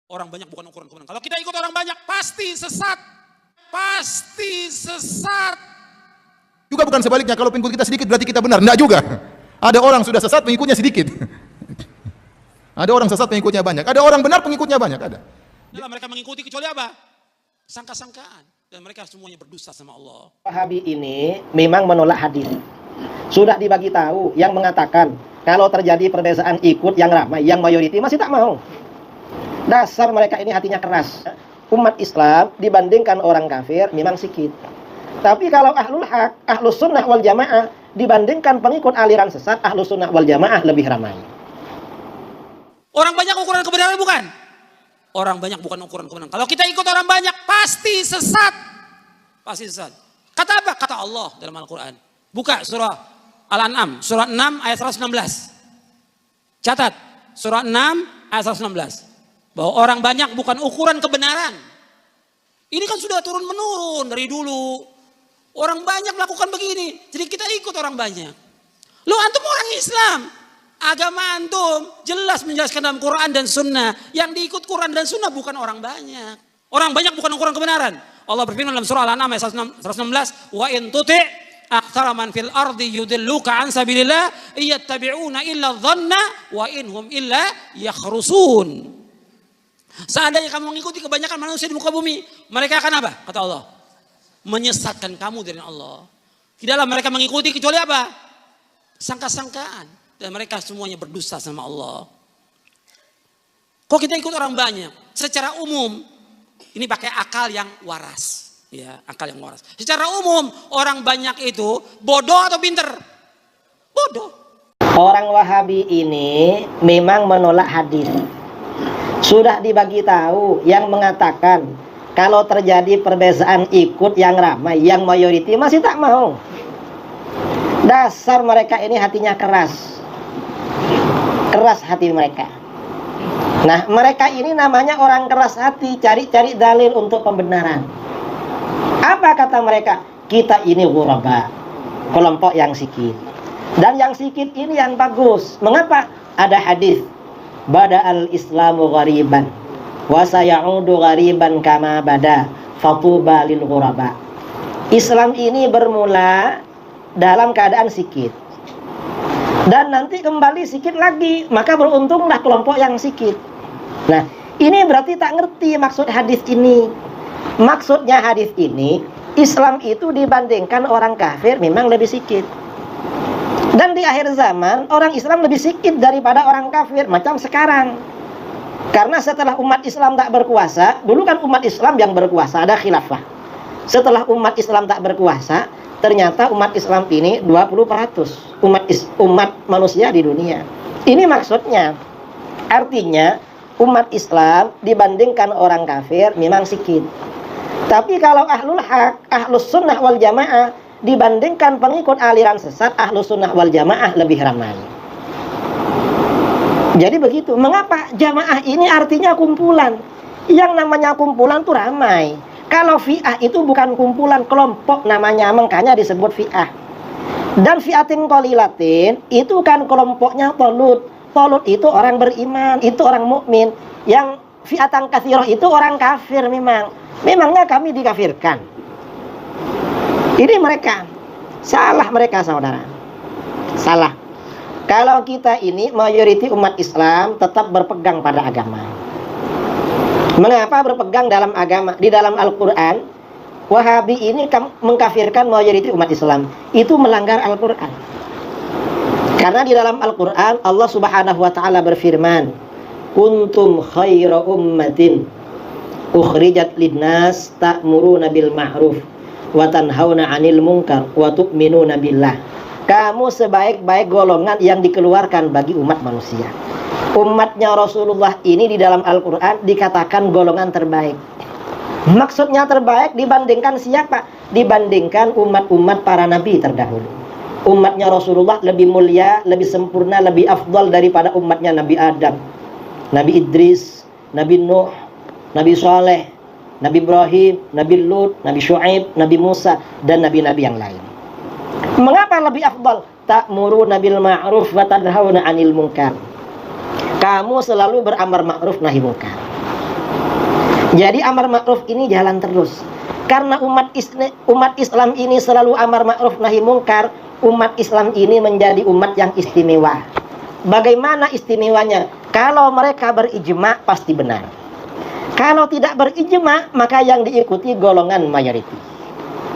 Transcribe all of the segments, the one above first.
Orang banyak bukan ukuran kemenangan. Kalau kita ikut orang banyak, pasti sesat. Pasti sesat. Juga bukan sebaliknya, kalau pengikut kita sedikit berarti kita benar. Enggak juga. Ada orang sudah sesat, pengikutnya sedikit. Ada orang sesat, pengikutnya banyak. Ada orang benar, pengikutnya banyak. Ada. Dalam mereka mengikuti kecuali apa? Sangka-sangkaan. Dan mereka semuanya berdusta sama Allah. Wahabi ini memang menolak hadis. Sudah dibagi tahu yang mengatakan kalau terjadi perbedaan ikut yang ramai, yang mayoriti masih tak mau. Dasar mereka ini hatinya keras. Umat Islam dibandingkan orang kafir memang sedikit. Tapi kalau ahlul haq, ahlus sunnah wal jamaah dibandingkan pengikut aliran sesat, ahlus sunnah wal jamaah lebih ramai. Orang banyak ukuran kebenaran bukan? Orang banyak bukan ukuran kebenaran. Kalau kita ikut orang banyak, pasti sesat. Pasti sesat. Kata apa? Kata Allah dalam Al-Quran. Buka surah Al-An'am, surah 6 ayat 116. Catat, surah 6 ayat 116. Bahwa orang banyak bukan ukuran kebenaran. Ini kan sudah turun-menurun dari dulu. Orang banyak melakukan begini, jadi kita ikut orang banyak. Lo antum orang Islam. Agama antum jelas menjelaskan dalam Quran dan Sunnah. Yang diikut Quran dan Sunnah bukan orang banyak. Orang banyak bukan ukuran kebenaran. Allah berfirman dalam surah Al-An'am ayat 116. Wa in tuti' aktsara man fil ardi yudilluka an sabilillah iyattabi'una illa dhanna wa inhum illa yakhrusun. Seandainya kamu mengikuti kebanyakan manusia di muka bumi, mereka akan apa? Kata Allah. Menyesatkan kamu dari Allah. Tidaklah mereka mengikuti kecuali apa? Sangka-sangkaan. Dan mereka semuanya berdusta sama Allah. Kok kita ikut orang banyak? Secara umum, ini pakai akal yang waras. Ya, akal yang waras. Secara umum, orang banyak itu bodoh atau pinter? Bodoh. Orang Wahabi ini memang menolak hadis. Sudah dibagi tahu yang mengatakan kalau terjadi perbedaan ikut yang ramai, yang mayoriti masih tak mau. Dasar mereka ini hatinya keras. Keras hati mereka. Nah, mereka ini namanya orang keras hati, cari-cari dalil untuk pembenaran. Apa kata mereka? Kita ini ghuraba, kelompok yang sikit. Dan yang sikit ini yang bagus. Mengapa? Ada hadis. Bada'al Islamu ghariban wa sayaudu ghariban kama bada fatuba lil ghuraba. Islam ini bermula dalam keadaan sikit dan nanti kembali sikit lagi, maka beruntunglah kelompok yang sikit. Nah, ini berarti tak ngerti maksud hadis ini. Maksudnya hadis ini, Islam itu dibandingkan orang kafir memang lebih sikit. Dan di akhir zaman, orang Islam lebih sedikit daripada orang kafir, macam sekarang. Karena setelah umat Islam tak berkuasa, dulu kan umat Islam yang berkuasa, ada khilafah. Setelah umat Islam tak berkuasa, ternyata umat Islam ini 20% umat manusia di dunia. Ini maksudnya. Artinya, umat Islam dibandingkan orang kafir memang sedikit. Tapi kalau ahlul haq, ahlus sunnah wal jamaah, dibandingkan pengikut aliran sesat, ahlus sunnah wal jamaah lebih ramai. Jadi begitu. Mengapa? Jamaah ini artinya kumpulan. Yang namanya kumpulan tuh ramai. Kalau fi'ah itu bukan kumpulan, kelompok namanya, makanya disebut fi'ah. Dan fi'atin qalilatin itu kan kelompoknya tolut. Tolut itu orang beriman, itu orang mukmin. Yang fi'atan katsirah itu orang kafir memang. Memangnya kami dikafirkan? Ini mereka. Salah mereka, saudara. Salah. Kalau kita ini mayoriti umat Islam tetap berpegang pada agama. Mengapa berpegang dalam agama? Di dalam Al-Quran, Wahabi ini mengkafirkan mayoriti umat Islam. Itu melanggar Al-Quran. Karena di dalam Al-Quran Allah subhanahu wa ta'ala berfirman, kuntum khaira ummatin ukhrijat lidnas ta'muruna bil ma'ruf wa tanhauna 'anil munkar wa tu'minuna billah. Kamu sebaik-baik golongan yang dikeluarkan bagi umat manusia. Umatnya Rasulullah ini di dalam Al-Quran dikatakan golongan terbaik. Maksudnya terbaik dibandingkan siapa? Dibandingkan umat-umat para nabi terdahulu. Umatnya Rasulullah lebih mulia, lebih sempurna, lebih afdal daripada umatnya Nabi Adam, Nabi Idris, Nabi Nuh, Nabi Saleh, Nabi Ibrahim, Nabi Lut, Nabi Syuaib, Nabi Musa, dan nabi-nabi yang lain. Mengapa lebih afdal? Ta'muruna bil ma'ruf wa tanhauna 'anil munkar. Kamu selalu beramar ma'ruf nahi munkar. Jadi amar ma'ruf ini jalan terus. Karena umat Islam ini selalu amar ma'ruf nahi mungkar, umat Islam ini menjadi umat yang istimewa. Bagaimana istimewanya? Kalau mereka berijma pasti benar. Kalau tidak berijma, maka yang diikuti golongan mayoriti.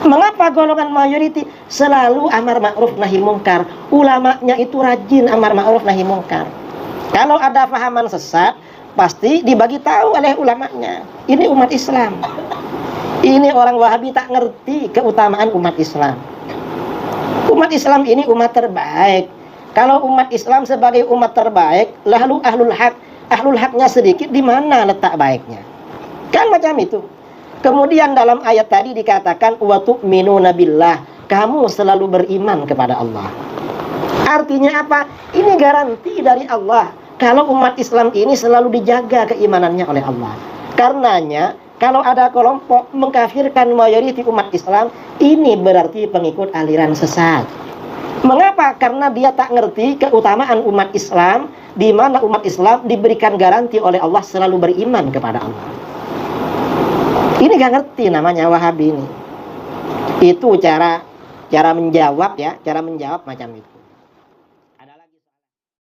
Mengapa golongan mayoriti selalu amar ma'ruf nahi mungkar? Ulamanya itu rajin amar ma'ruf nahi mungkar. Kalau ada fahaman sesat, pasti dibagi tahu oleh ulamanya. Ini umat Islam. Ini orang Wahabi tak ngerti keutamaan umat Islam. Umat Islam ini umat terbaik. Kalau umat Islam sebagai umat terbaik, lalu ahlul haknya sedikit, di mana letak baiknya? Kan macam itu. Kemudian dalam ayat tadi dikatakan wa tu'minuna billah, kamu selalu beriman kepada Allah. Artinya apa? Ini garansi dari Allah kalau umat Islam ini selalu dijaga keimanannya oleh Allah. Karenanya kalau ada kelompok mengkafirkan mayoriti umat Islam, ini berarti pengikut aliran sesat. Mengapa? Karena dia tak ngerti keutamaan umat Islam, di mana umat Islam diberikan garansi oleh Allah selalu beriman kepada Allah. Ini gak ngerti namanya Wahabi ini. Itu cara menjawab ya, cara menjawab macam itu.